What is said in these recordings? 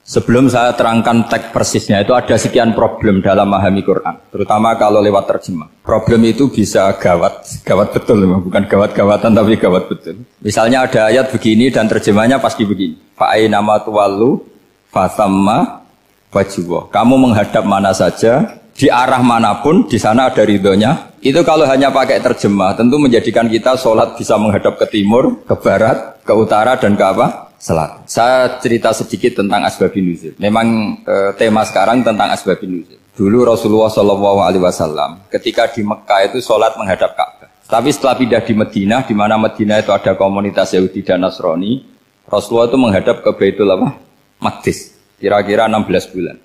Sebelum saya terangkan teks persisnya, itu ada sekian problem dalam memahami Quran, terutama kalau lewat terjemah. Problem itu bisa gawat betul, bukan gawat-gawatan tapi gawat betul. Misalnya ada ayat begini dan terjemahnya pasti begini. Fa'aina ma tuwallu fasamma wajhullah. Kamu menghadap mana saja, di arah manapun, di sana ada ridhonya. Itu kalau hanya pakai terjemah, tentu menjadikan kita sholat bisa menghadap ke timur, ke barat, ke utara, dan ke apa? Selatan. Saya cerita sedikit tentang asbabun nuzul. Memang tema sekarang tentang asbabun nuzul. Dulu Rasulullah SAW ketika di Mekah itu sholat menghadap Ka'bah. Tapi setelah pindah di Madinah, di mana Madinah itu ada komunitas Yahudi dan Nasrani, Rasulullah itu menghadap ke Baitul Maqdis. Kira-kira 16 bulan.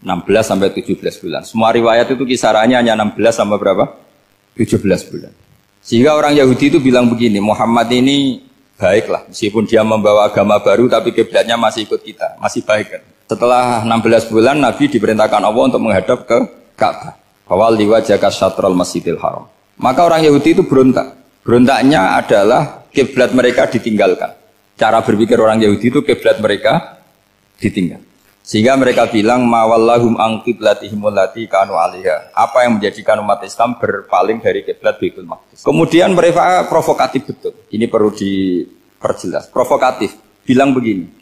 16 sampai 17 bulan. Semua riwayat itu kisarannya hanya 16 sampai berapa? 17 bulan. Sehingga orang Yahudi itu bilang begini, Muhammad ini baiklah, meskipun dia membawa agama baru tapi kiblatnya masih ikut kita, masih baik kan. Setelah 16 bulan Nabi diperintahkan Allah untuk menghadap ke Ka'bah. Fawal liwajhaka syatrul Masjidil Haram. Maka orang Yahudi itu berontak. Berontaknya adalah kiblat mereka ditinggalkan. Cara berpikir orang Yahudi itu kiblat mereka ditinggal. Sehingga mereka bilang mawallahum an qiblatihim allati kanu 'alaiha. Apa yang menjadikan umat Islam berpaling dari kiblat Baitul Maqdis. Kemudian mereka provokatif betul. Ini perlu diperjelas. Provokatif. Bilang begini.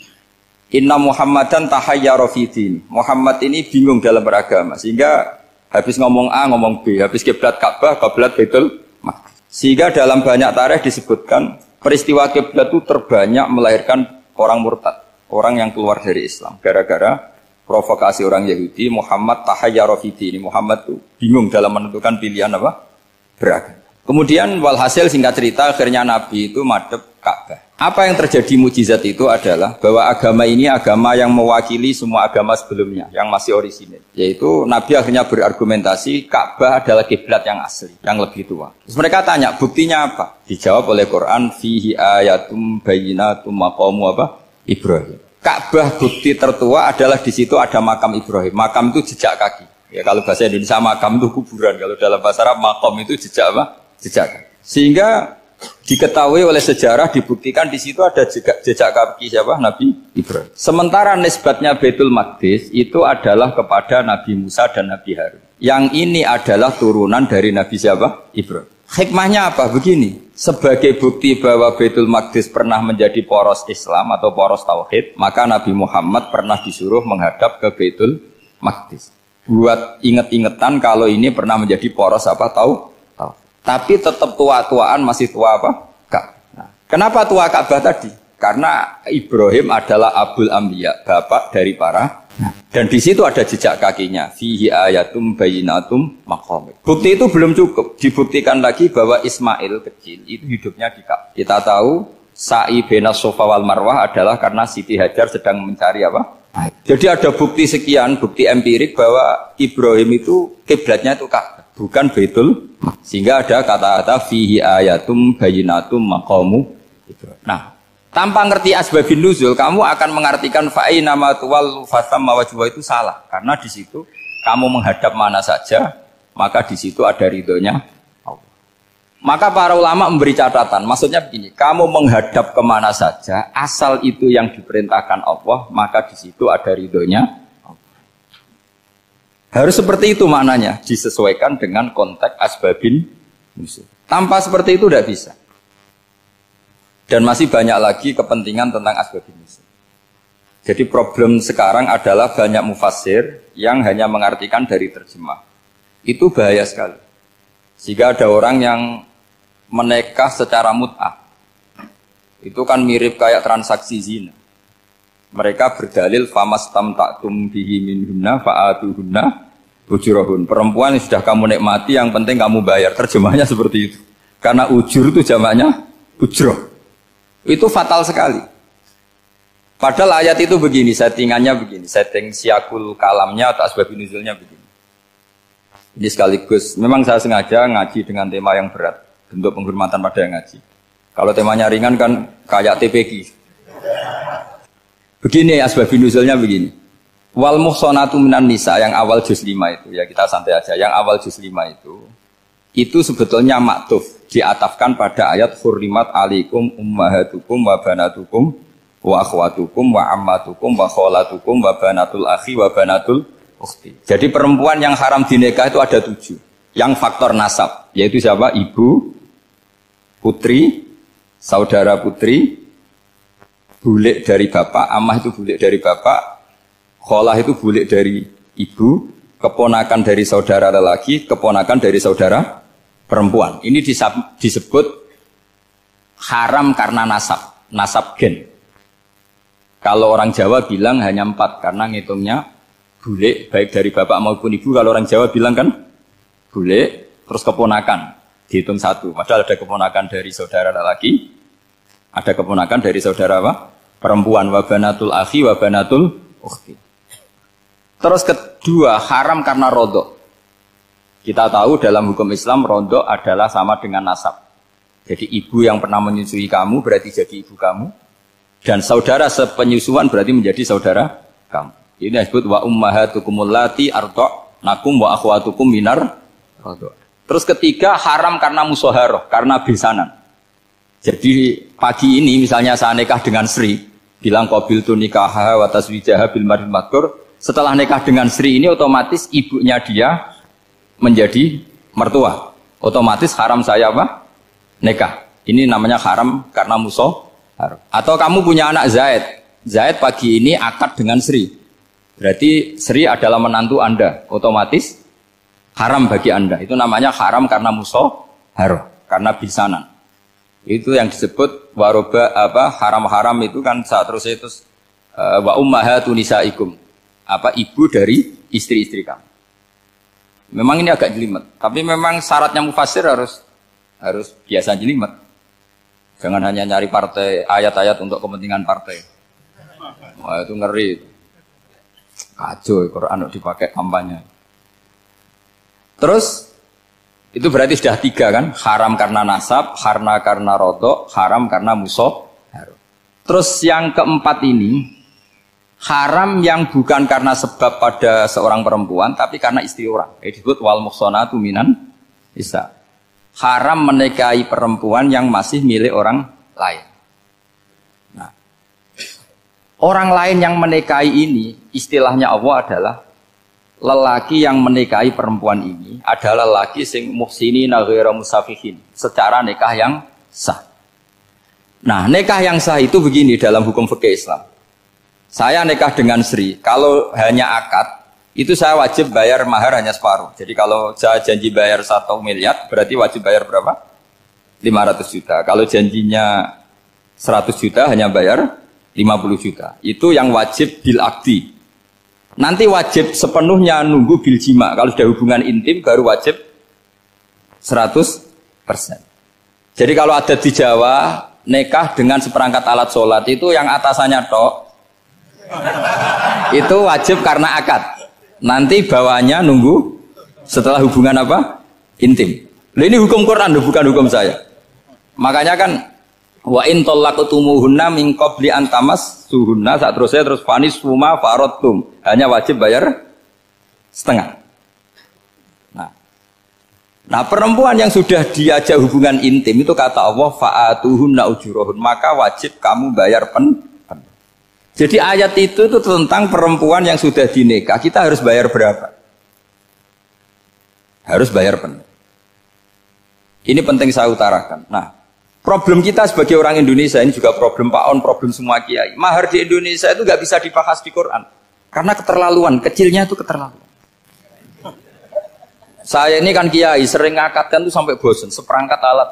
Inna Muhammadan tahayyara fi din. Muhammad ini bingung dalam beragama sehingga habis ngomong A ngomong B, habis kiblat Ka'bah, kiblat Baitul Maqdis. Sehingga dalam banyak tarikh disebutkan peristiwa kiblat itu terbanyak melahirkan orang murtad. Orang yang keluar dari Islam gara-gara provokasi orang Yahudi. Muhammad tahayyara fi din. Muhammad itu bingung dalam menentukan pilihan apa? Beragama. Kemudian walhasil singkat cerita akhirnya Nabi itu madhep Ka'bah. Apa yang terjadi mukjizat itu adalah bahwa agama ini agama yang mewakili semua agama sebelumnya yang masih orisinil. Yaitu Nabi akhirnya berargumentasi Ka'bah adalah kiblat yang asli, yang lebih tua. Terus mereka tanya, buktinya apa? Dijawab oleh Quran, fihi ayatum bayyinatum maqamu apa? Ibrahim. Ka'bah bukti tertua adalah di situ ada makam Ibrahim. Makam itu jejak kaki. Ya kalau bahasa Indonesia makam itu kuburan. Kalau dalam bahasa Arab makam itu jejak apa? Jejak kaki. Sehingga diketahui oleh sejarah dibuktikan di situ ada jejak kaki siapa? Nabi Ibrahim. Sementara nisbatnya Baitul Maqdis itu adalah kepada Nabi Musa dan Nabi Harun. Yang ini adalah turunan dari Nabi siapa? Ibrahim. Hikmahnya apa? Begini. Sebagai bukti bahwa Baitul Maqdis pernah menjadi poros Islam atau poros Tauhid, maka Nabi Muhammad pernah disuruh menghadap ke Baitul Maqdis. Buat inget-ingetan kalau ini pernah menjadi poros apa? Tahu? Tapi tetap tua-tuaan masih tua apa? Nah, kenapa tua Ka'bah tadi? Karena Ibrahim adalah Abul Anbiya, bapak dari para. Dan di situ ada jejak kakinya. Fihi ayatum bayyinatum maqam. Bukti itu belum cukup. Dibuktikan lagi bahwa Ismail kecil itu hidupnya di Ka'bah. Kita tahu sa'i bainas Safa wal Marwah adalah karena Siti Hajar sedang mencari apa? Jadi ada bukti sekian, bukti empirik bahwa Ibrahim itu kiblatnya itu Ka'bah, bukan Baitul. Sehingga ada kata-kata fihi ayatum bayyinatum maqamu Ibrahim. Nah, tanpa ngerti asbabun nuzul, kamu akan mengartikan fa'ina ma tuwallu fasamma wajhullah itu salah. Karena di situ kamu menghadap mana saja, maka di situ ada ridhonya Allah. Maka para ulama memberi catatan, maksudnya begini, kamu menghadap kemana saja, asal itu yang diperintahkan Allah, maka di situ ada ridhonya Allah. Harus seperti itu maknanya, disesuaikan dengan konteks asbabun nuzul. Tanpa seperti itu tidak bisa. Dan masih banyak lagi kepentingan tentang asbabun nuzul. Jadi problem sekarang adalah banyak mufassir yang hanya mengartikan dari terjemah. Itu bahaya sekali. Sehingga ada orang yang menikah secara mut'ah. Itu kan mirip kayak transaksi zina. Mereka berdalil famastamta'tum bihi minhunna fa'atuhunna ujurahun. Perempuan yang sudah kamu nikmati yang penting kamu bayar. Terjemahnya seperti itu. Karena ujur itu jamaknya ujroh. Itu fatal sekali. Padahal ayat itu begini, settingannya begini, setting siakul kalamnya atau asbabun nuzulnya begini. Ini sekaligus, memang saya sengaja ngaji dengan tema yang berat, bentuk penghormatan pada yang ngaji. Kalau temanya ringan kan kayak TPQ. Begini asbabun nuzulnya begini. Wal muhsanatu minan nisa yang awal juz 5 itu, ya kita santai aja, yang awal juz 5 itu sebetulnya maktuf, diatafkan pada ayat hurrimat alaikum ummahatukum wa banatukum wa akhwatukum wa ammatukum wa kholatukum wa banatul akhi wa banatul ukhti. Jadi perempuan yang haram dinikah itu ada 7. Yang faktor nasab, yaitu siapa? Ibu, putri, saudara putri, bulik dari bapak, amah itu bulik dari bapak, kholah itu bulik dari ibu, keponakan dari saudara lelaki, keponakan dari saudara perempuan. Ini disebut haram karena nasab gen. Kalau orang Jawa bilang hanya 4 karena ngitungnya bulik baik dari bapak maupun ibu. Kalau orang Jawa bilang kan bulik terus keponakan dihitung 1. Padahal ada keponakan dari saudara lelaki, ada keponakan dari saudara apa? Perempuan. Wa banatul akhi wa banatul ukhti. Terus kedua haram karena rodok. Kita tahu dalam hukum Islam rodok adalah sama dengan nasab. Jadi ibu yang pernah menyusui kamu berarti jadi ibu kamu. Dan saudara sepenyusuan berarti menjadi saudara kamu. Ini disebut wa ummahatukumul lati arda'nakum wa akhwatukum minar radha'. Terus ketiga haram karena musaharah, karena besanan. Jadi pagi ini misalnya saya nikah dengan Sri, bilang qabiltu nikaha wa taswijaha bil mar'il madkur. Setelah nikah dengan Sri ini otomatis ibunya dia menjadi mertua. Otomatis haram saya apa? Nikah. Ini namanya haram karena musaharah. Atau kamu punya anak Zaid. Zaid pagi ini akad dengan Sri. Berarti Sri adalah menantu Anda. Otomatis haram bagi Anda. Itu namanya haram karena musaharah, karena bisanan. Itu yang disebut waroba apa haram-haram itu kan seterusnya itu wa ummahatu nisaikum. Apa ibu dari istri-istri kamu. Memang ini agak jelimet, tapi memang syaratnya mufassir harus biasa jelimet. Jangan hanya nyari partai, ayat-ayat untuk kepentingan partai. Wah itu ngeri. Kacau, Quran dipakai kampanye. Terus, itu berarti sudah 3 kan? Haram karena nasab, karena rodok, haram karena musaharah. Terus yang keempat ini, haram yang bukan karena sebab pada seorang perempuan, tapi karena istri orang. Disebut wal muhsanatu minan nisa. Haram menikahi perempuan yang masih milik orang lain. Nah, orang lain yang menikahi ini, istilahnya Allah adalah lelaki yang menikahi perempuan ini adalah lelaki sing muhsinina ghairu musafihin, secara nikah yang sah. Nah, nikah yang sah itu begini dalam hukum fikih Islam. Saya nikah dengan Sri, kalau hanya akad itu saya wajib bayar mahar hanya separuh. Jadi kalau saya janji bayar 1 miliar, berarti wajib bayar berapa? 500 juta. Kalau janjinya 100 juta, hanya bayar 50 juta. Itu yang wajib bil akdi. Nanti wajib sepenuhnya nunggu bil jima. Kalau sudah hubungan intim, baru wajib 100%. Jadi kalau ada di Jawa, nikah dengan seperangkat alat sholat, itu yang atasannya tok, itu wajib karena akad. Nanti bawahnya nunggu setelah hubungan apa? Intim. Nah, ini hukum Quran, bukan hukum saya. Makanya kan wa in talaqtumuhunna min qabli an tamassuhunna, saat terus fanis suma faradtum. Hanya wajib bayar setengah. Nah, perempuan yang sudah diajak hubungan intim itu kata Allah fa'atuhunna ujurahun, maka wajib kamu bayar pen. Jadi ayat itu tentang perempuan yang sudah dinikah, kita harus bayar berapa? Harus bayar penuh. Ini penting saya utarakan. Nah, problem kita sebagai orang Indonesia, ini juga problem Pak On, problem semua kiai. Mahar di Indonesia itu nggak bisa dibahas di Quran. Karena keterlaluan, kecilnya itu keterlaluan. Saya ini kan kiai, sering ngakatkan tuh sampai bosan, seperangkat alat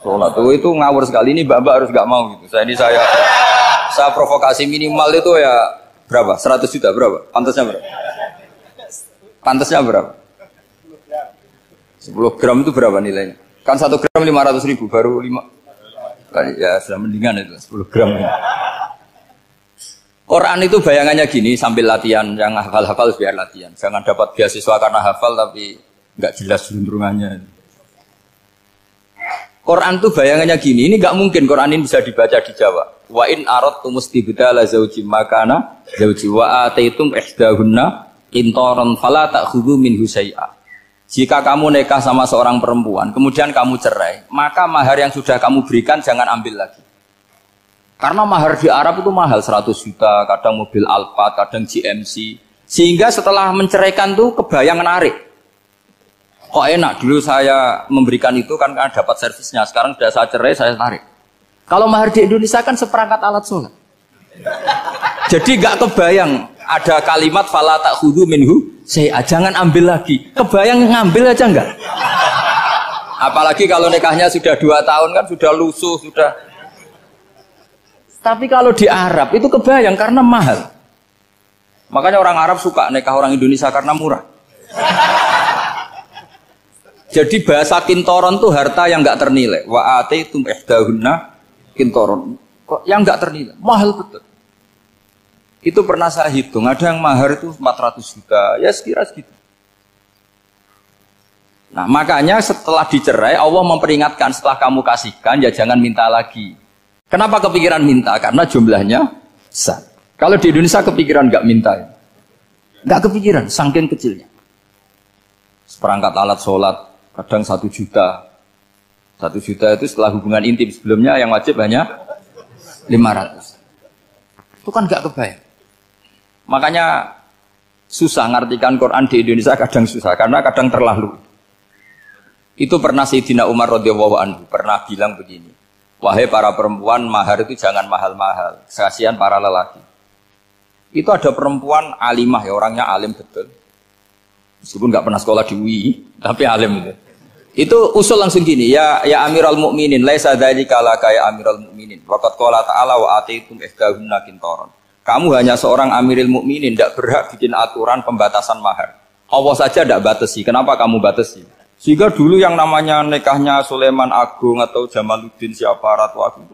sholat. Itu ngawur sekali, ini mbak-mbak harus nggak mau gitu. Saya provokasi minimal itu ya berapa? 100 juta berapa? Pantasnya berapa? Pantasnya berapa? 10 gram itu berapa nilainya? Kan 1 gram 500 ribu, baru 5. Ya sudah mendingan itu 10 gram. Quran itu bayangannya gini, sambil latihan, yang hafal-hafal biar latihan. Jangan dapat beasiswa karena hafal tapi nggak jelas juntrungannya. Quran itu bayangannya gini, ini nggak mungkin Quran ini bisa dibaca di Jawa. Wa in aradtum istibdala zawji makana zawji wa ataitum ihdahunna qintaran fala ta'khudhu minhu syai'a. Jika kamu nikah sama seorang perempuan, kemudian kamu cerai, maka mahar yang sudah kamu berikan jangan ambil lagi. Karena mahar di Arab itu mahal 100 juta, kadang mobil Alphard, kadang GMC. Sehingga setelah menceraikan tuh kebayang menarik. Kok enak, dulu saya memberikan itu kan karena dapat servisnya, sekarang sudah saya cerai, saya tarik. Kalau mahar di Indonesia kan seperangkat alat sholat. Jadi gak kebayang ada kalimat fala ta'khudhu minhu syai'a, jangan ambil lagi. Kebayang ngambil aja enggak? Apalagi kalau nikahnya sudah 2 tahun kan sudah lusuh, sudah. Tapi kalau di Arab itu kebayang karena mahal. Makanya orang Arab suka nikah orang Indonesia karena murah. Jadi bahasa kintoron tuh harta yang enggak ternilai. Wa ataitum ihdahunna kintoron. Kok yang enggak ternilai? Mahal betul. Itu pernah saya hitung, ada yang mahar itu 400 juta, ya sekira segitu. Nah makanya setelah dicerai, Allah memperingatkan setelah kamu kasihkan, ya jangan minta lagi. Kenapa kepikiran minta? Karena jumlahnya besar. Kalau di Indonesia kepikiran nggak minta, nggak kepikiran, saking kecilnya. Seperangkat alat sholat, kadang 1 juta. 1 juta itu setelah hubungan intim, sebelumnya yang wajib hanya 500. Itu kan nggak kebayang. Makanya susah ngartikan Quran di Indonesia, kadang susah karena kadang terlalu. Itu pernah Sayyidina Umar radhiyallahu anhu pernah bilang begini, wahai para perempuan, mahar itu jangan mahal-mahal, kasihan para lelaki. Itu ada perempuan alimah ya, orangnya alim betul, meskipun nggak pernah sekolah di UI, tapi alim itu. Itu usul langsung gini, ya Amirul Mukminin, laisa dzalika laka ya Amirul Mukminin. Waqad qala ta'ala wa ataitum ihdahunna qintaran. Kamu hanya seorang Amirul Mukminin, tidak berhak bikin aturan pembatasan mahar. Allah saja tidak batasi. Kenapa kamu batasi? Sehingga dulu yang namanya nikahnya Sulaiman Agung atau Jamaluddin siapa Ratu Agung,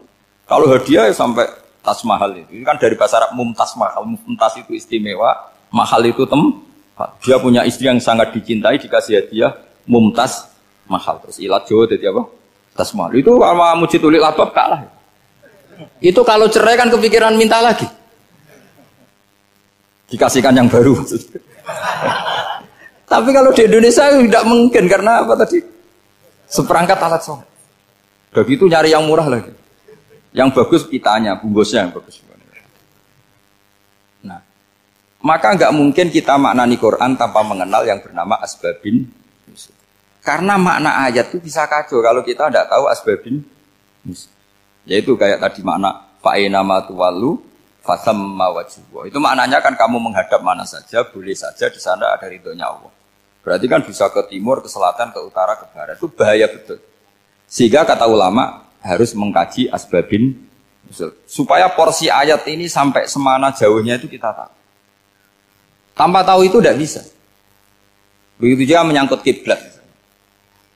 kalau hadiah ya sampai tas mahal itu. Ini kan dari bahasa Arab mumtaz mahal. Mumtaz itu istimewa, mahal itu tempat. Dia punya istri yang sangat dicintai, dikasih hadiah mumtaz mahal. Terus ilat Jawa jadi apa? Tas mahal. Itu sama Mujidulil Albab kalah. Itu kalau cerai kan kepikiran minta lagi. Dikasihkan yang baru. Tapi kalau di Indonesia tidak mungkin karena apa tadi? Seperangkat alat sholat. Begitu nyari yang murah lagi. Yang bagus kitanya, bungkusnya yang bagus. Nah, maka nggak mungkin kita maknani Quran tanpa mengenal yang bernama asbabin. Karena makna ayat itu bisa kacau kalau kita tidak tahu asbabin. Yaitu kayak tadi makna fa'ina ma tuwallu fasamma wajhu. Itu maknanya kan kamu menghadap mana saja, boleh saja di sana ada ridhonya Allah. Berarti kan bisa ke timur, ke selatan, ke utara, ke barat. Itu bahaya betul. Sehingga kata ulama harus mengkaji asbabin supaya porsi ayat ini sampai semana jauhnya itu kita tahu. Tanpa tahu itu tidak bisa. Begitu juga menyangkut kiblat.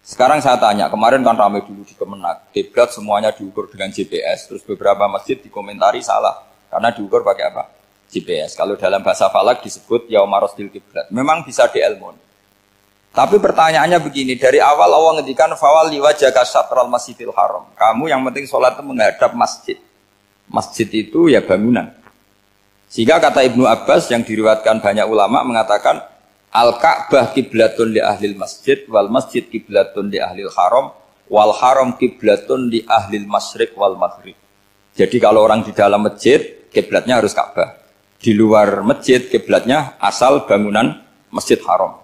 Sekarang saya tanya, kemarin kan ramai dulu di Kemenak, kiblat semuanya diukur dengan GPS, terus beberapa masjid dikomentari salah. Karena diukur pakai apa? GPS. Kalau dalam bahasa falak disebut yaumarosdil kiblat. Memang bisa diilmun. Tapi pertanyaannya begini, dari awal Allah ngendikan fawalli wajhaka syatral masjidil haram. Kamu yang penting sholat itu menghadap masjid. Masjid itu ya bangunan. Sehingga kata Ibnu Abbas yang diriwayatkan banyak ulama mengatakan al-Ka'bah kiblatun li ahlil masjid wal masjid kiblatun li ahlil haram wal haram kiblatun li ahlil masyriq wal maghrib. Jadi kalau orang di dalam masjid, kiblatnya harus Ka'bah. Di luar masjid, kiblatnya asal bangunan Masjid Haram.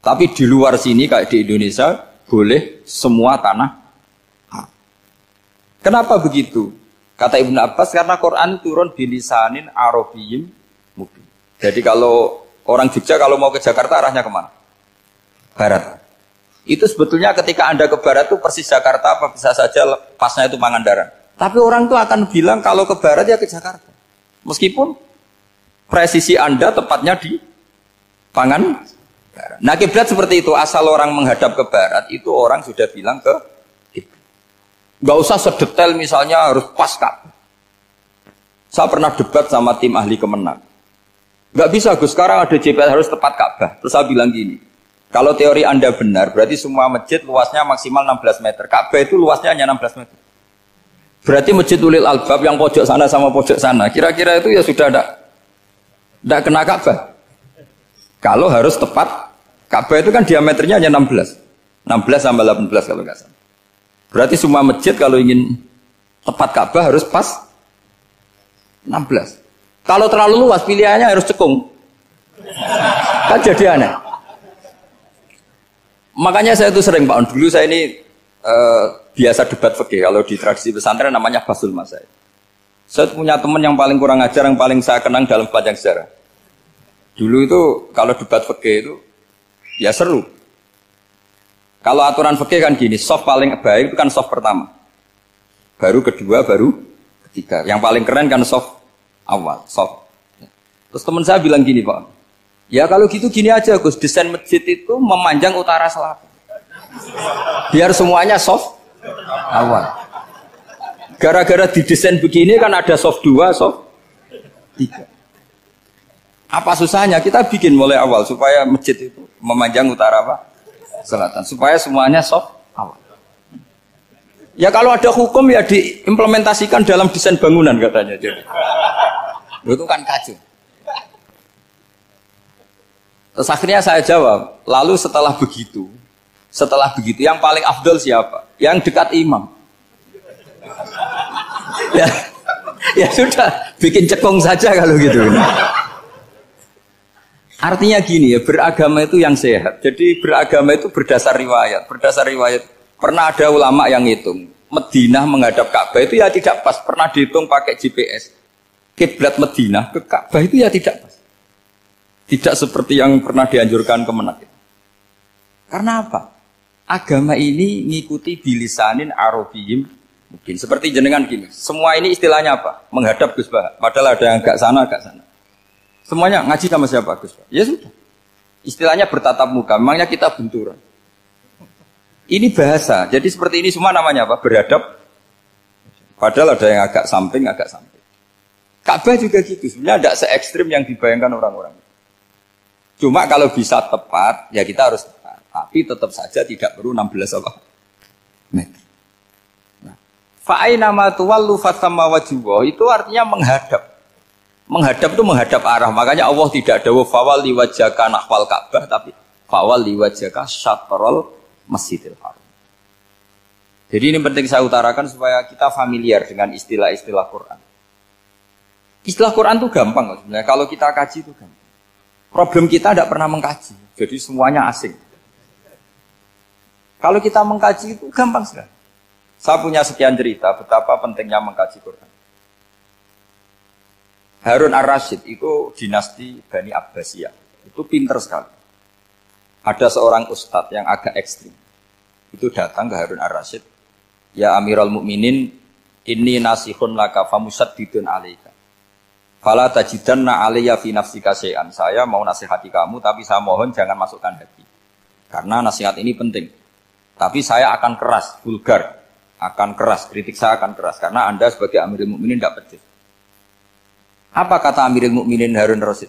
Tapi di luar sini, kayak di Indonesia, boleh semua tanah. Kenapa begitu? Kata Ibnu Abbas, karena Quran turun bilisanin Arabiyyin mubin. Jadi kalau orang Jogja, kalau mau ke Jakarta, arahnya kemana? Barat. Itu sebetulnya ketika Anda ke barat itu persis Jakarta, apa bisa saja pasnya itu Pangandaran. Tapi orang itu akan bilang kalau ke barat ya ke Jakarta. Meskipun presisi Anda tepatnya di Pangandaran. Nah kiblat seperti itu, asal orang menghadap ke barat itu orang sudah bilang ke kiblat. Gak usah sedetail misalnya harus pas Ka'bah. Saya pernah debat sama tim ahli Kemenak. Gak bisa Gus, sekarang ada GPS harus tepat Ka'bah. Terus saya bilang gini, kalau teori Anda benar, berarti semua masjid luasnya maksimal 16 meter. Ka'bah itu luasnya hanya 16 meter. Berarti Masjid Ulil Albab yang pojok sana sama pojok sana, kira-kira itu ya sudah tidak kena Ka'bah. Kalau harus tepat, Ka'bah itu kan diameternya hanya 16 sampai 18 kalau nggak salah. Berarti semua masjid kalau ingin tepat Ka'bah harus pas 16. Kalau terlalu luas pilihannya harus cekung. Kan jadi aneh. Makanya saya itu sering Pak, dulu saya ini biasa debat fikih. Kalau di tradisi pesantren namanya basul masail. Saya punya teman yang paling kurang ajar, yang paling saya kenang dalam sepanjang sejarah. Dulu itu kalau debat fikih itu ya seru. Kalau aturan fikih kan gini, soft paling baik itu kan soft pertama. Baru kedua, baru ketiga. Yang paling keren kan soft awal, soft. Terus teman saya bilang gini Pak, ya kalau gitu gini aja Gus, desain masjid itu memanjang utara selatan. Biar semuanya soft awal. Gara-gara didesain begini kan ada soft 2, soft 3. Apa susahnya? Kita bikin mulai awal supaya masjid itu memanjang utara apa? Selatan. Supaya semuanya soft awal. Ya kalau ada hukum ya diimplementasikan dalam desain bangunan katanya. Itu kan kacau. Terus akhirnya saya jawab, lalu setelah begitu yang paling afdol siapa? Yang dekat imam. Ya sudah, bikin cekung saja kalau gitu. Artinya gini ya, beragama itu yang sehat. Jadi beragama itu berdasar riwayat. Berdasar riwayat, pernah ada ulama yang hitung, Madinah menghadap Ka'bah itu ya tidak pas. Pernah dihitung pakai GPS. Kiblat Madinah ke Ka'bah itu ya tidak pas. Tidak seperti yang pernah dianjurkan Kemenak. Karena apa? Agama ini ngikuti bilisanin Arabiyim mungkin. Seperti jenengan gini. Semua ini istilahnya apa? Menghadap Gus Bah. Padahal ada yang agak sana, agak sana. Semuanya ngaji sama siapa Gus Bah? Ya sudah. Istilahnya bertatap muka. Memangnya kita benturan. Ini bahasa. Jadi seperti ini semua namanya apa? Berhadap. Padahal ada yang agak samping, agak samping. Ka'bah juga gitu. Sebenarnya tidak se-ekstrim yang dibayangkan orang-orang. Cuma kalau bisa tepat, ya kita harus tepat. Tapi tetap saja tidak perlu 16 apa? Meter. Nah, fa'aina ma tuwallu fatamma wajhullah itu artinya menghadap. Menghadap itu menghadap arah. Makanya Allah tidak dawuh fawalli wajhaka nahwal Ka'bah, tapi fawalli wajhaka syatrul Masjidil Haram. Jadi ini penting saya utarakan supaya kita familiar dengan istilah-istilah Quran. Istilah Quran itu gampang sebenarnya. Kalau kita kaji itu gampang. Problem kita tidak pernah mengkaji, jadi semuanya asing. Kalau kita mengkaji itu gampang sekali. Saya punya sekian cerita betapa pentingnya mengkaji Quran. Harun ar-Rasyid itu dinasti Bani Abbasiyah. Itu pinter sekali. Ada seorang ustadz yang agak ekstrim. Itu datang ke Harun ar-Rasyid. Ya Amirul Mukminin, inni nasihun laka famusaddidun alaika. Fala tajidanna alayya fi nafsika syai'an. Saya mau nasihati kamu, tapi saya mohon jangan masukkan hati. Karena nasihat ini penting. Tapi saya akan keras, vulgar. Akan keras, kritik saya akan keras. Karena Anda sebagai Amirul Mukminin tidak pedes. Apa kata Amirul Mukminin Harun ar-Rasyid?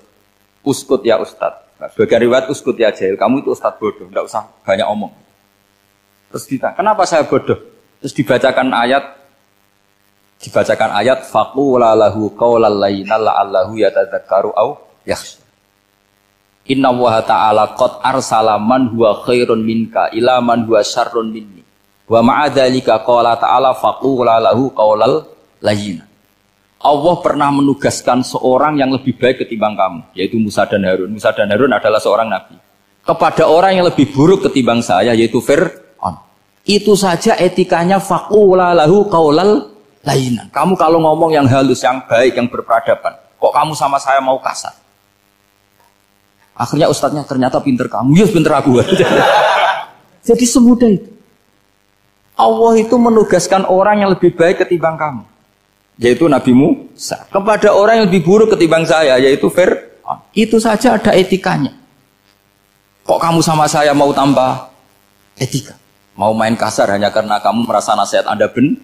Uskut ya Ustadz. Nah, sebagai riwayat uskut ya jahil. Kamu itu Ustadz bodoh, tidak usah banyak omong. Terus kita, kenapa saya bodoh? Terus dibacakan ayat faqula lahu qaulal layyina la'allahu yatadzakkaru aw yakhsha. Inna Allaha ta'ala qad arsala man huwa khairun minka ila man huwa syarrun minni. Wa ma'a dzalika qala ta'ala faqula lahu qaulal layyina. Allah pernah menugaskan seorang yang lebih baik ketimbang kamu, yaitu Musa dan Harun. Musa dan Harun adalah seorang nabi. Kepada orang yang lebih buruk ketimbang saya, yaitu Fir'aun. Itu saja etikanya faqula lahu qaulal layinan. Kamu kalau ngomong yang halus, yang baik, yang berperadaban, kok kamu sama saya mau kasar? Akhirnya ustadznya ternyata pinter kamu, ya pinter aku. Jadi semudah itu. Allah itu menugaskan orang yang lebih baik ketimbang kamu, yaitu Nabi Musa. Kepada orang yang lebih buruk ketimbang saya, yaitu Fir'aun. Itu saja ada etikanya. Kok kamu sama saya mau tambah etika? Mau main kasar hanya karena kamu merasa nasihat Anda benar?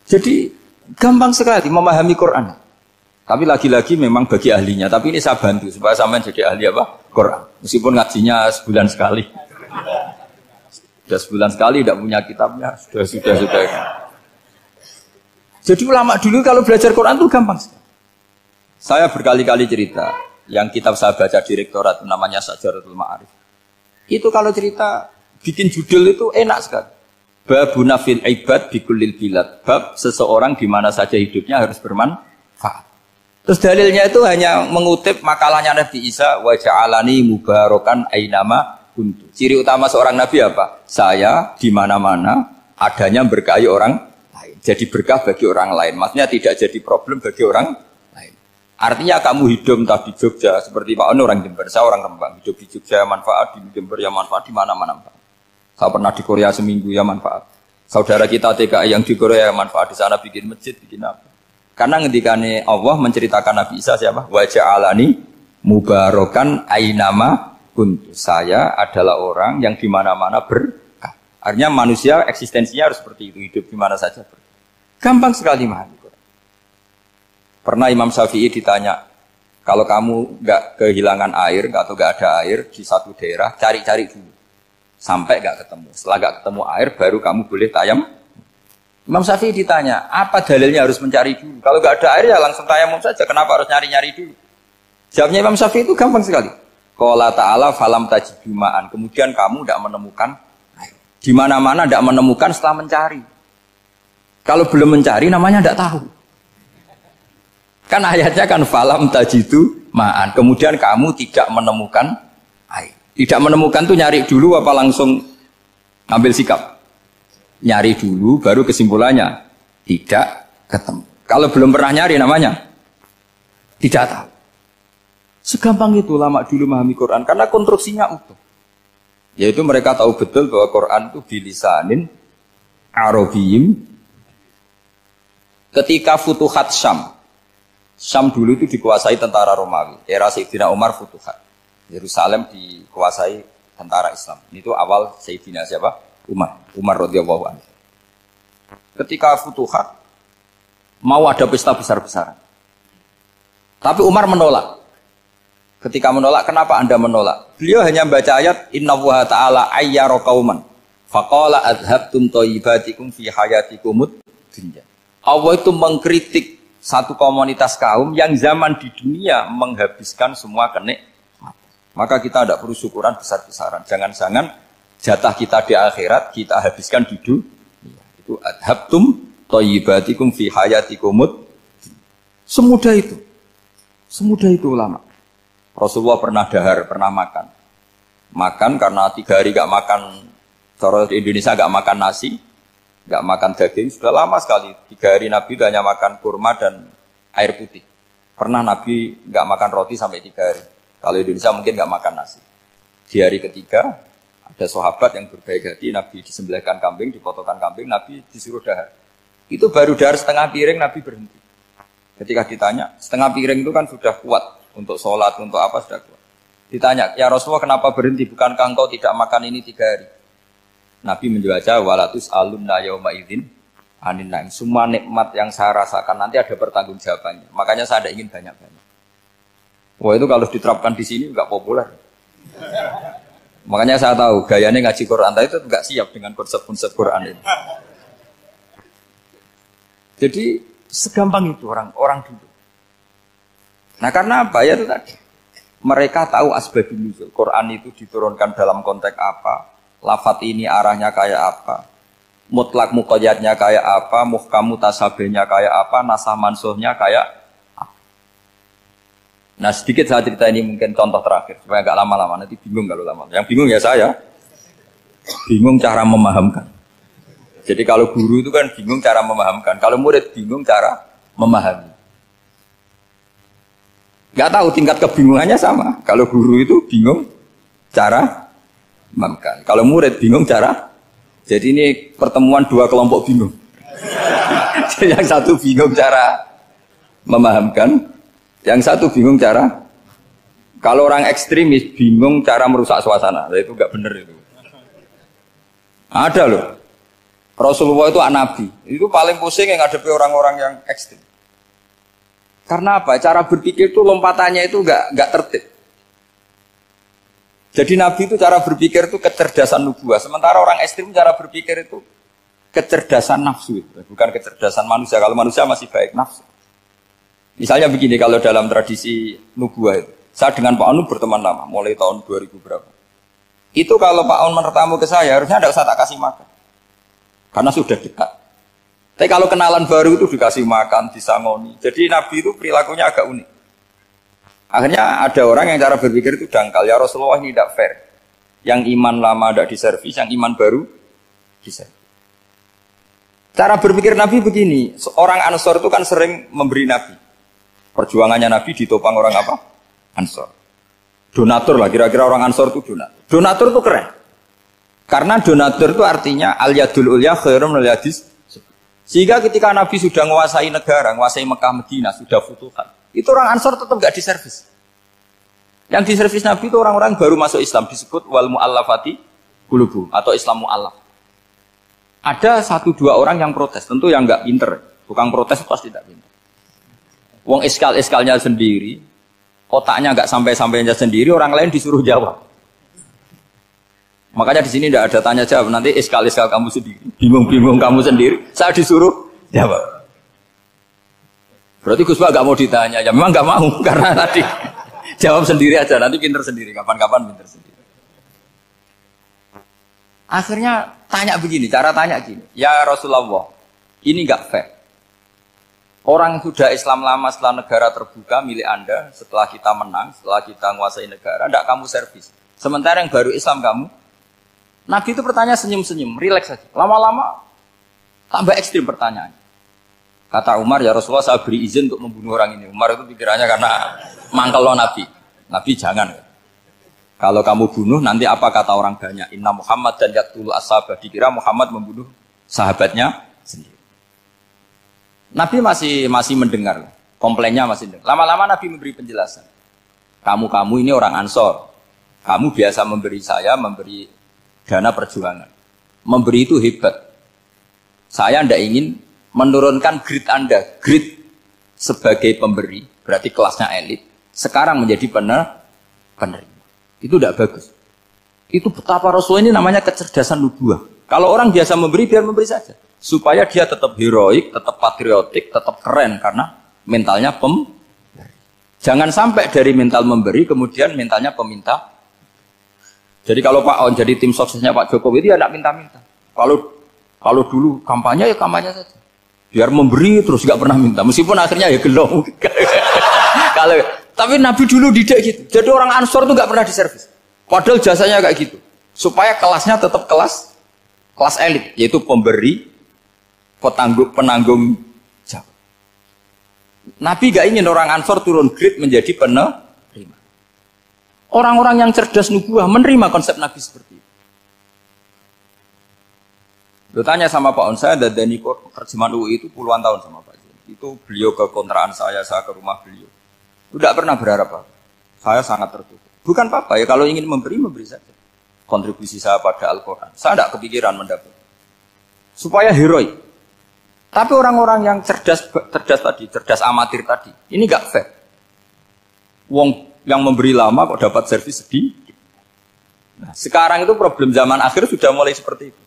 Jadi gampang sekali memahami Quran. Tapi lagi-lagi memang bagi ahlinya. Tapi ini saya bantu supaya sampean jadi ahli apa? Quran. Meskipun ngajinya sebulan sekali. Sudah sebulan sekali tidak punya kitabnya. Sudah. Jadi ulama dulu kalau belajar Quran itu gampang sekali. Saya berkali-kali cerita. Yang kitab saya baca di rektorat namanya Syajaratul Ma'arif. Itu kalau cerita bikin judul itu enak sekali. Babuna fil ibad bikulil bilad. Bab seseorang di mana saja hidupnya harus bermanfaat. Terus dalilnya itu hanya mengutip makalahnya Nabi Isa, wa ja'alani mubarakan ainama kuntu. Ciri utama seorang nabi apa? Saya di mana-mana adanya berkahi orang lain. Jadi berkah bagi orang lain. Maksudnya tidak jadi problem bagi orang lain. Artinya kamu hidup entah di Jogja seperti Pak Ono orang Jember, saya orang Rembang. Hidup di Jogja manfaat, di Jember ya manfaat, di mana-mana manfaat. Saya pernah di Korea seminggu ya manfaat. Saudara kita TKI yang di Korea ya manfaat, di sana bikin masjid, bikin apa? Karena ngendikane Allah menceritakan Nabi Isa siapa? Wa ja'alani mubarakan ainama kuntu. Saya adalah orang yang di mana-mana berkah. Artinya manusia eksistensinya harus seperti itu, hidup di mana saja berkah. Gampang sekali memahami Quran. Pernah Imam Syafi'i ditanya, kalau kamu nggak kehilangan air atau nggak ada air di satu daerah, cari-cari dulu sampai nggak ketemu. Setelah nggak ketemu air, baru kamu boleh tayam. Imam Syafi'i ditanya, apa dalilnya harus mencari dulu? Kalau nggak ada air ya langsung tayamum saja. Kenapa harus nyari-nyari dulu? Jawabnya Imam Syafi'i itu gampang sekali. Qala ta'ala falam tajidu ma'an. Kemudian kamu tidak menemukan air. Di mana-mana tidak menemukan setelah mencari. Kalau belum mencari namanya tidak tahu. Kan ayatnya kan falam tajidu ma'an. Kemudian kamu tidak menemukan air. Tidak menemukan tuh nyari dulu apa langsung ambil sikap? Nyari dulu, baru kesimpulannya tidak ketemu. Kalau belum pernah nyari namanya tidak tahu. Segampang itu ulama dulu memahami Quran karena konstruksinya utuh. Yaitu mereka tahu betul bahwa Quran itu bilisanin Arabiyim. Ketika Futuhat Syam, Syam dulu itu dikuasai tentara Romawi. Era Sayyidina Umar Futuhat. Yerusalem dikuasai tentara Islam. Itu awal Sayyidina siapa? Umar radhiyallahu anhu. Ketika Futuhat mau ada pesta besar-besaran. Tapi Umar menolak. Ketika menolak, kenapa Anda menolak? Beliau hanya baca ayat innallaha ta'ala ayyara qauman faqala adhabtum thayyibatikum fi hayatikumud dunya. Allah itu mengkritik satu komunitas kaum yang zaman di dunia menghabiskan semua kenikmatan. Maka kita tidak perlu syukuran besar-besaran. Jangan-jangan jatah kita di akhirat kita habiskan di dunia. Itu adhabtum thayyibatikum fi hayatikumud. Semudah itu. Semudah itu ulama. Rasulullah pernah dahar, pernah makan. Makan karena 3 hari gak makan, cara di Indonesia gak makan nasi, gak makan daging, sudah lama sekali. 3 hari Nabi hanya makan kurma dan air putih. Pernah Nabi gak makan roti sampai 3 hari. Kalau Indonesia mungkin gak makan nasi. Di hari ketiga, ada sahabat yang berbaik hati, Nabi disembelihkan kambing, dipotongkan kambing, Nabi disuruh dahar. Itu baru dahar setengah piring, Nabi berhenti. Ketika ditanya, setengah piring itu kan sudah kuat. Untuk sholat, untuk apa sudah kuat. Ditanya, ya Rasulullah kenapa berhenti? Bukankah engkau tidak makan ini 3 hari? Nabi menjawab, walatus alunna yauma idzin anin naim. Semua nikmat yang saya rasakan nanti ada pertanggungjawabannya. Makanya saya tidak ingin banyak-banyak. Wah itu kalau diterapkan di sini nggak populer. Makanya saya tahu gayanya ngaji Quran itu nggak siap dengan konsep-konsep Quran ini. Jadi segampang itu orang dulu. Nah karena apa ya itu tadi? Mereka tahu asbabun nuzul. Quran itu diturunkan dalam konteks apa? Lafat ini arahnya kayak apa? Mutlak muqayyadnya kayak apa? Muhkam mutasabihnya kayak apa? Nasah mansuhnya kayak apa? Nah sedikit saya cerita ini mungkin contoh terakhir supaya agak lama-lama, nanti bingung kalau lama. Yang bingung ya saya. Bingung cara memahamkan. Jadi kalau guru itu kan bingung cara memahamkan. Kalau murid bingung cara memahami. Gak tahu tingkat kebingungannya sama. Kalau guru itu bingung cara memahamkan. Kalau murid bingung cara. Jadi ini pertemuan 2 kelompok bingung. Jadi yang satu bingung cara memahamkan, yang satu bingung cara. Kalau orang ekstremis bingung cara merusak suasana. Itu gak benar itu. Ada loh. Rasulullah itu nabi. Itu paling pusing yang ngadepi orang-orang yang ekstrem. Karena apa? Cara berpikir itu lompatannya itu nggak tertib. Jadi Nabi itu cara berpikir itu kecerdasan nubuah. Sementara orang ekstrim cara berpikir itu kecerdasan nafsu. Bukan kecerdasan manusia. Kalau manusia masih baik nafsu. Misalnya begini, kalau dalam tradisi nubuah itu. Saya dengan Pak Anu berteman lama. Mulai tahun 2000 berapa. Itu kalau Pak Anu bertamu ke saya, harusnya tidak usah tak kasih makan. karena sudah dekat. Tapi kalau kenalan baru itu dikasih makan, disangoni. Jadi Nabi itu perilakunya agak unik. Akhirnya ada orang yang cara berpikir itu dangkal. Ya Rasulullah ini tidak fair. Yang iman lama tidak diservis, yang iman baru diservis. Cara berpikir Nabi begini. Orang Ansor itu kan sering memberi Nabi. Perjuangannya Nabi ditopang orang apa? Ansor. Donatur lah, kira-kira orang Ansor itu donatur. Donatur itu keren. Karena donatur itu artinya al-yadul ulya khairum minal yadis. Sehingga ketika Nabi sudah menguasai negara, menguasai Mekah Medina, sudah futuhat, itu orang Ansor tetap gak diservis. Yang diservis Nabi itu orang-orang baru masuk Islam, disebut wal mu'allafati qulubuhum atau Islam mu'allaf. Ada 1-2 orang yang protes, tentu yang gak pinter. Tukang protes pasti tidak pinter. Wong iskal-iskalnya sendiri, otaknya gak sampai-sampainya sendiri, orang lain disuruh jawab. Makanya di sini tidak ada tanya jawab, nanti iskal-iskal kamu sendiri, bingung-bingung kamu sendiri, saya disuruh jawab. Berarti Gus Pak gak mau ditanya, ya memang gak mau, karena tadi jawab sendiri aja, nanti pinter sendiri, kapan-kapan pinter sendiri. Akhirnya tanya begini, cara tanya gini, ya Rasulullah, ini gak fair. Orang sudah Islam lama setelah negara terbuka milik Anda, setelah kita menang, setelah kita menguasai negara, tidak kamu servis. Sementara yang baru Islam kamu, Nabi itu bertanya senyum-senyum, rileks saja. Lama-lama tambah ekstrim pertanyaannya. Kata Umar, ya Rasulullah saya beri izin untuk membunuh orang ini. Umar itu pikirannya karena mangkel lo Nabi. Nabi jangan. Kalau kamu bunuh, nanti apa kata orang banyak? Inna Muhammad dan yaqtul ashabah. Dikira Muhammad membunuh sahabatnya sendiri. Nabi masih mendengar. Komplainnya masih dengar. Lama-lama Nabi memberi penjelasan. Kamu ini orang Ansor. Kamu biasa memberi saya, memberi dana perjuangan. Memberi itu hebat. Saya tidak ingin menurunkan grade Anda. Grade sebagai pemberi, berarti kelasnya elit. Sekarang menjadi penerima. Itu tidak bagus. Itu betapa Rasul ini namanya kecerdasan nubuah. Kalau orang biasa memberi, biar memberi saja. Supaya dia tetap heroik, tetap patriotik, tetap keren. Karena mentalnya Jangan sampai dari mental memberi, kemudian mentalnya peminta. Jadi kalau Pak On jadi tim suksesnya Pak Jokowi itu ya tidak minta-minta. Kalau dulu kampanye ya kampanye saja. Biar memberi terus nggak pernah minta. Meskipun akhirnya ya gelong. Tapi Nabi dulu tidak gitu. Jadi orang Ansor itu nggak pernah diservis. Padahal jasanya kayak gitu. Supaya kelasnya tetap kelas elit, yaitu pemberi, penanggung jawab. Nabi nggak ingin orang Ansor turun grade menjadi penerima. Orang-orang yang cerdas nubuah menerima konsep Nabi seperti itu. Lo tanya sama Pak On, saya dadani terjemahan UI itu puluhan tahun sama Pak Jun. Itu beliau ke kontrakan saya ke rumah beliau. Tidak pernah berharap apa. Saya sangat tertutup. Bukan apa-apa ya, kalau ingin memberi saja. Kontribusi saya pada Al-Quran. Saya tidak kepikiran mendapat. Supaya heroik. Tapi orang-orang yang cerdas amatir tadi, ini gak fair. Wong yang memberi lama kok dapat servis sedikit. Nah, sekarang itu problem zaman akhir sudah mulai seperti itu.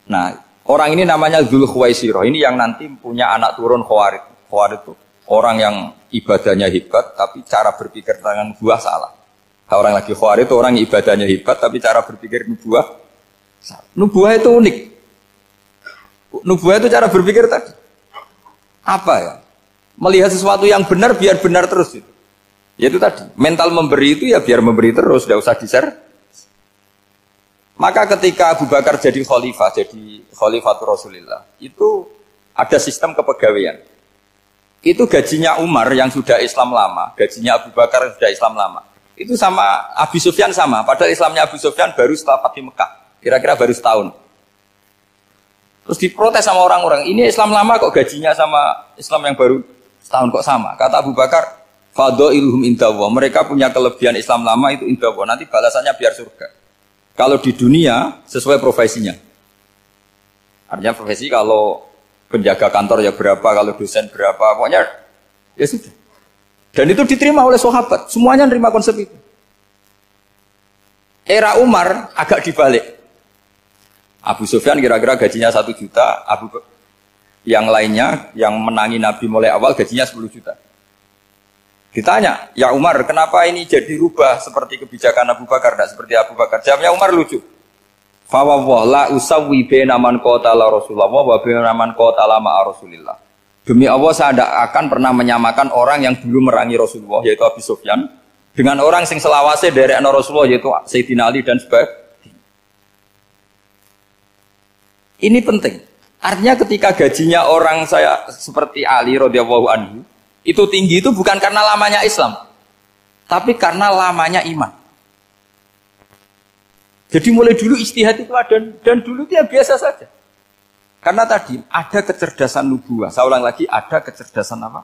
Nah, orang ini namanya Dzul Khuwaisirah. Ini yang nanti punya anak turun Khawarid. Khawarid itu orang yang ibadahnya hebat, tapi cara berpikir tentang nubuah salah. Nah, orang lagi Khawarid itu orang yang ibadahnya hebat, tapi cara berpikir nubuah salah. Nubuah itu unik. Nubuah itu cara berpikir tadi. Apa ya? Melihat sesuatu yang benar biar benar terus itu. Yaitu tadi, mental memberi itu ya biar memberi terus, tidak usah di-share. Maka ketika Abu Bakar jadi khalifatul Rasulullah, itu ada sistem kepegawaian. Itu gajinya Umar yang sudah Islam lama, gajinya Abu Bakar yang sudah Islam lama. Itu sama Abu Sufyan sama, padahal Islamnya Abu Sufyan baru setelah Fathu Mekah, kira-kira baru setahun. Terus diprotes sama orang-orang, ini Islam lama kok gajinya sama Islam yang baru setahun kok sama. Kata Abu Bakar, Fadha'iluhum indallah. Mereka punya kelebihan Islam lama itu indallah. Nanti balasannya biar surga. Kalau di dunia sesuai profesinya. Artinya profesi kalau penjaga kantor ya berapa, kalau dosen berapa, pokoknya ya sudah. Dan itu diterima oleh sahabat. Semuanya nerima konsep itu. Era Umar agak dibalik. Abu Sufyan kira-kira gajinya 1 juta, yang lainnya yang menangi Nabi mulai awal gajinya 10 juta. Ditanya, ya Umar, kenapa ini jadi rubah seperti kebijakan Abu Bakar, tidak seperti Abu Bakar? Jawabnya Umar lucu. Fa wa la usawwi baina man qatala Rasulullah wa baina man qatala ma'a Rasulillah. Demi Allah saya tidak akan pernah menyamakan orang yang dulu merangi Rasulullah yaitu Abu Sufyan dengan orang sing selawase dari Rasulullah yaitu Sayyidina Ali dan sebagainya. Ini penting. Artinya ketika gajinya orang saya seperti Ali radhiyallahu anhu itu tinggi itu bukan karena lamanya Islam, tapi karena lamanya iman. Jadi mulai dulu ijtihad itu ada dan dulu dia biasa saja. Karena tadi ada kecerdasan nubuwah. Saya ulang lagi, ada kecerdasan apa?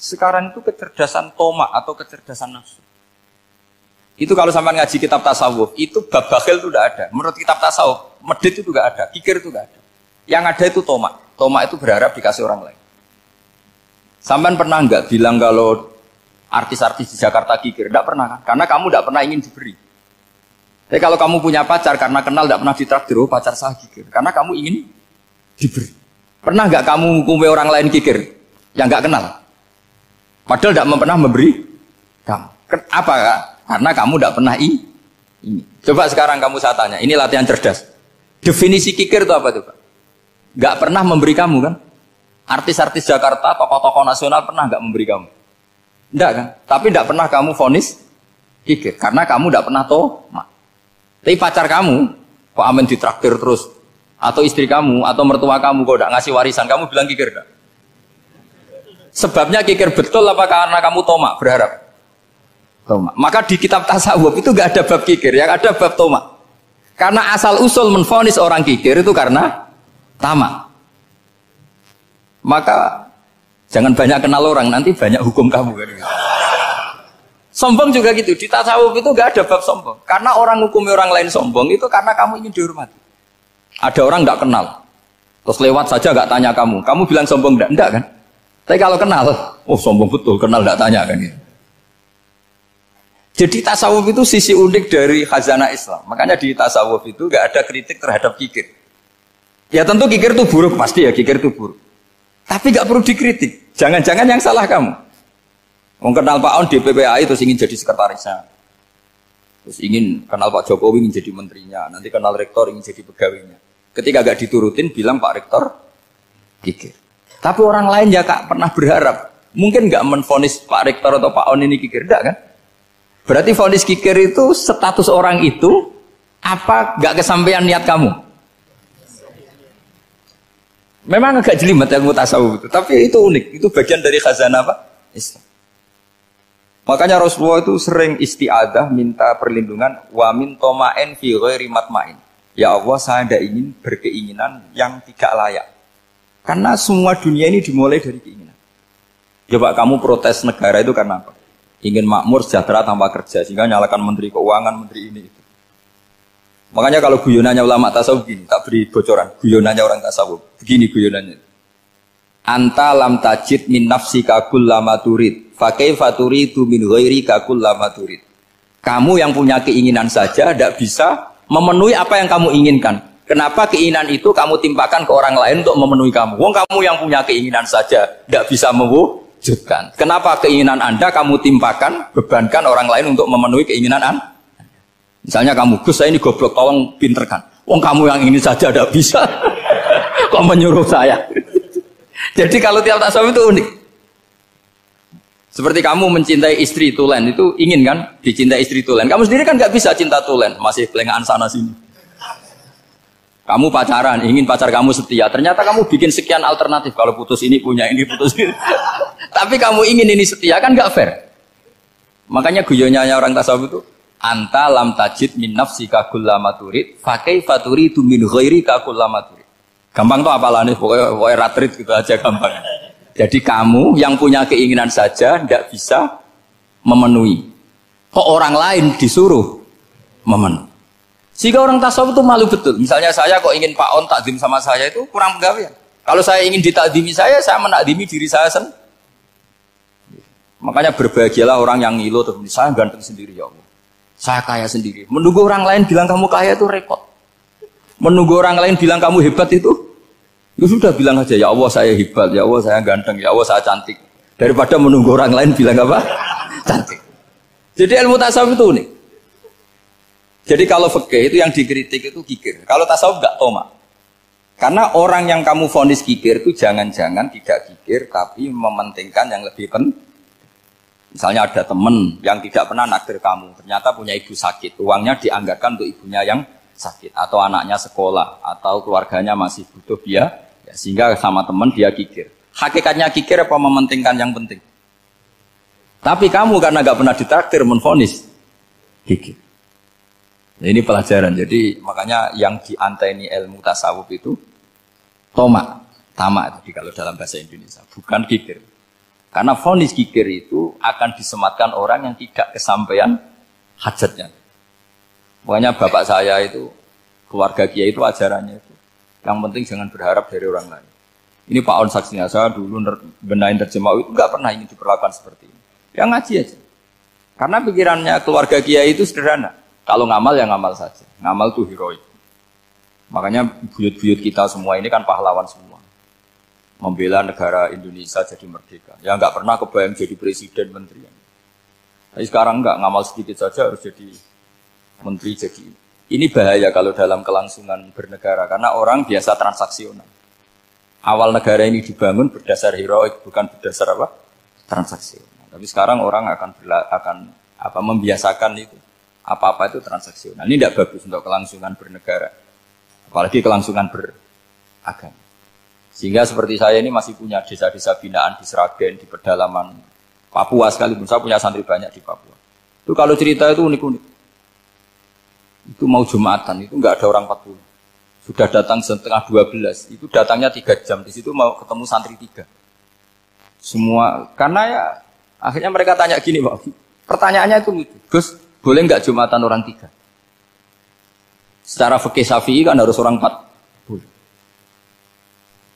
Sekarang itu kecerdasan tomak atau kecerdasan nafsu. Itu kalau sampai ngaji kitab tasawuf, itu bab bakhil itu tidak ada. Menurut kitab tasawuf, medit itu tidak ada, kikir itu tidak ada. Yang ada itu tomak. Tomak itu berharap dikasih orang lain. Sampai pernah enggak bilang kalau artis-artis di Jakarta kikir? Tidak pernah kan? Karena kamu tidak pernah ingin diberi. Tapi kalau kamu punya pacar karena kenal tidak pernah ditraktir, oh pacar saya kikir. Karena kamu ingin diberi. Pernah enggak kamu hukumi orang lain kikir yang enggak kenal? Padahal tidak pernah memberi kamu. Apa kak? Karena kamu tidak pernah ini. Coba sekarang kamu saya tanya, ini latihan cerdas. Definisi kikir itu apa tuh Pak? Enggak pernah memberi kamu kan? Artis-artis Jakarta, tokoh-tokoh nasional pernah enggak memberi kamu? Enggak kan? Tapi enggak pernah kamu vonis kikir. Karena kamu enggak pernah tomak. Tapi pacar kamu, kok amin ditraktir terus? Atau istri kamu, atau mertua kamu, kok enggak ngasih warisan, kamu bilang kikir enggak? Sebabnya kikir betul apa karena kamu tomak, berharap? Tomak. Maka di kitab tasawuf itu enggak ada bab kikir, yang ada bab tomak. Karena asal usul menvonis orang kikir itu karena tamak. Maka jangan banyak kenal orang, nanti banyak hukum kamu. Sombong juga gitu, di tasawuf itu enggak ada bab sombong. Karena orang hukumi orang lain sombong itu karena kamu ingin dihormati. Ada orang enggak kenal, terus lewat saja enggak tanya kamu bilang sombong enggak? Enggak kan? Tapi kalau kenal, oh sombong betul, kenal enggak tanya kan gitu. Jadi tasawuf itu sisi unik dari khazanah Islam. Makanya di tasawuf itu enggak ada kritik terhadap kikir. Ya tentu kikir itu buruk, pasti ya kikir itu buruk. Tapi enggak perlu dikritik. Jangan-jangan yang salah kamu. Mau kenal Pak On di PPAI terus ingin jadi sekretarisnya. Terus ingin kenal Pak Jokowi ingin jadi menterinya. Nanti kenal rektor ingin jadi pegawainya. Ketika enggak diturutin bilang Pak Rektor kikir. Tapi orang lain ya Kak pernah berharap. Mungkin enggak menvonis Pak Rektor atau Pak On ini kikir. Enggak kan? Berarti vonis kikir itu status orang itu apa enggak kesampaian niat kamu? Memang agak jelimet yang mutasawuf itu. Tapi itu unik. Itu bagian dari khazanah apa? Islam. Makanya Rasulullah itu sering isti'adah minta perlindungan wa min toma'in fi ghairi matma'in. Ya Allah saya tidak ingin berkeinginan yang tidak layak. Karena semua dunia ini dimulai dari keinginan. Coba kamu protes negara itu karena apa? Ingin makmur sejahtera tanpa kerja sehingga nyalakan menteri keuangan, menteri ini itu. Makanya kalau guyonannya ulama tasawuf begini, tak beri bocoran. Guyonannya orang tasawuf. Begini guyonannya. Anta lam tajid min nafsika kullama turid fa kaifa turidu min ghairika kullama turid. Kamu yang punya keinginan saja tidak bisa memenuhi apa yang kamu inginkan. Kenapa keinginan itu kamu timpakan ke orang lain untuk memenuhi kamu? Wong kamu yang punya keinginan saja tidak bisa mewujudkan. Kenapa keinginan Anda kamu timpakan, bebankan orang lain untuk memenuhi keinginan Anda? Misalnya kamu, Gus saya ini goblok, tolong pinterkan. Wong kamu yang ini saja tidak bisa. Kok menyuruh saya? Jadi kalau tiap tasawuf itu unik. Seperti kamu mencintai istri tulen itu ingin kan dicintai istri tulen. Kamu sendiri kan nggak bisa cinta tulen, masih pelengahan sana sini. Kamu pacaran, ingin pacar kamu setia. Ternyata kamu bikin sekian alternatif. Kalau putus ini punya ini, putus ini. Tapi kamu ingin ini setia kan nggak fair. Makanya guyonanya orang tasawuf itu anta lam tajid min nafsika kullama turid fa kaifa turidu min ghairika kullama turid. Gampang tuh apalane pokoknya ratrit gitu aja gampang. Jadi kamu yang punya keinginan saja tidak bisa memenuhi. Kok orang lain disuruh memenuhi. Jika orang tasawuf itu malu betul. Misalnya saya kok ingin Pak On takdim sama saya itu kurang penggawean. Kalau saya ingin ditakdimi saya menakdimi diri saya sendiri. Makanya berbahagialah orang yang ngilu terus saya ganteng sendiri ya Allah. Saya kaya sendiri. Menunggu orang lain bilang kamu kaya itu repot. Menunggu orang lain bilang kamu hebat itu, ya sudah bilang aja ya Allah saya hebat, ya Allah saya ganteng, ya Allah saya cantik. Daripada menunggu orang lain bilang apa? Cantik. Jadi ilmu tasawuf itu unik. Jadi kalau fikih itu yang dikritik itu kikir. Kalau tasawuf enggak toma. Karena orang yang kamu vonis kikir itu jangan-jangan tidak kikir tapi mementingkan yang lebih penting. Misalnya ada teman yang tidak pernah naktir kamu, ternyata punya ibu sakit, uangnya dianggarkan untuk ibunya yang sakit, atau anaknya sekolah, atau keluarganya masih butuh biaya, ya, sehingga sama teman dia kikir. Hakikatnya kikir apa mementingkan yang penting? Tapi kamu karena nggak pernah ditraktir menvonis kikir. Nah, ini pelajaran. Jadi makanya yang dianteni ilmu tasawuf itu toma, tamak tadi kalau dalam bahasa Indonesia, bukan kikir. Karena vonis kikir itu akan disematkan orang yang tidak kesampaian hajatnya. Makanya bapak saya itu, keluarga kiai itu ajarannya itu. Yang penting jangan berharap dari orang lain. Ini Pak On saksinya, saya dulu benahin terjemah itu nggak pernah ini diperlakukan seperti ini. Yang ngaji aja. Karena pikirannya keluarga kiai itu sederhana. Kalau ngamal ya ngamal saja. Ngamal itu heroik. Makanya buyut-buyut kita semua ini kan pahlawan semua. Membela negara Indonesia jadi merdeka. Ya nggak pernah kebayang jadi presiden, menteri. Tapi sekarang nggak, ngamal sedikit saja harus jadi menteri. Jadi ini bahaya kalau dalam kelangsungan bernegara. Karena orang biasa transaksional. Awal negara ini dibangun berdasar heroik, bukan berdasar apa? Transaksional. Tapi sekarang orang akan membiasakan itu. Apa-apa itu transaksional. Ini tidak bagus untuk kelangsungan bernegara. Apalagi kelangsungan beragama. Sehingga seperti saya ini masih punya desa-desa binaan di Sragen, di pedalaman Papua sekalipun. Saya punya santri banyak di Papua. Itu kalau cerita itu unik-unik. Itu mau Jumatan, itu nggak ada orang 40. Sudah datang setengah 12. Itu datangnya 3 jam. Di situ mau ketemu santri 3. Semua, karena ya akhirnya mereka tanya gini, Pak. Pertanyaannya itu lucu. Gus, boleh nggak Jumatan orang 3? Secara fikih Syafi'i kan harus orang 4. Boleh.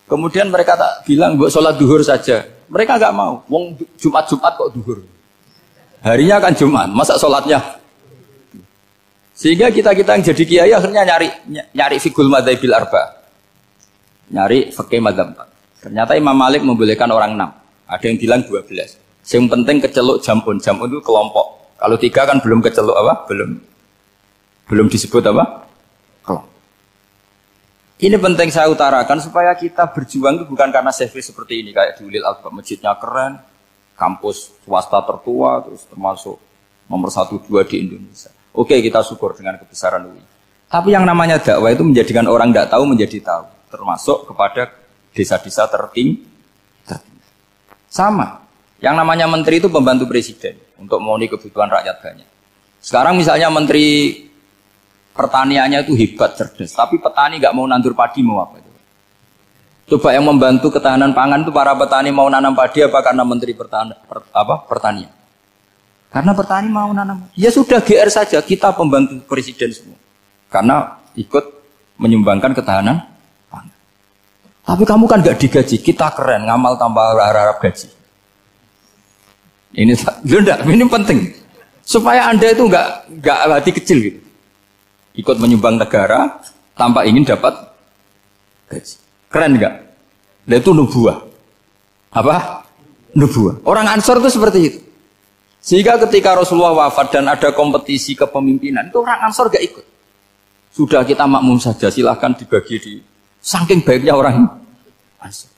Kemudian mereka tak bilang buat sholat duhur saja. Mereka nggak mau. Wong Jumat kok duhur. Harinya kan Jumat, masa sholatnya? Sehingga kita yang jadi kiai akhirnya nyari fikul madzhabil arba. Nyari fikih madzhab 4. Ternyata Imam Malik membolehkan orang 6. Ada yang bilang 12. Yang penting keceluk jamun. Jamun itu kelompok. Kalau 3 kan belum keceluk apa? Belum disebut apa? Kelompok. Ini penting saya utarakan supaya kita berjuang itu bukan karena service seperti ini kayak di Ulil Albab, masjidnya keren, kampus swasta tertua, terus termasuk nomor 1-2 di Indonesia. Oke, kita syukur dengan kebesaran UI. Tapi yang namanya dakwah itu menjadikan orang tidak tahu menjadi tahu, termasuk kepada desa-desa tertinggi. Sama. Yang namanya menteri itu pembantu presiden untuk memenuhi kebutuhan rakyat banyak. Sekarang misalnya menteri pertaniannya itu hebat, cerdas, tapi petani nggak mau nandur padi, mau apa itu? Coba yang membantu ketahanan pangan itu para petani mau nanam padi apa karena menteri pertanian? Karena petani mau nanam. Ya sudah GR saja, kita pembantu presiden semua. Karena ikut menyumbangkan ketahanan pangan. Tapi kamu kan nggak digaji, kita keren, ngamal tambah harap gaji. Ini penting supaya Anda itu nggak hati kecil gitu. Ikut menyumbang negara tanpa ingin dapat gaji. Keren nggak? Nah, itu nubuah. Apa? Nubuah. Orang Ansor itu seperti itu. Sehingga ketika Rasulullah wafat dan ada kompetisi kepemimpinan, itu orang Ansor gak ikut. Sudah kita makmum saja, silahkan dibagi di saking baiknya orang Ansor.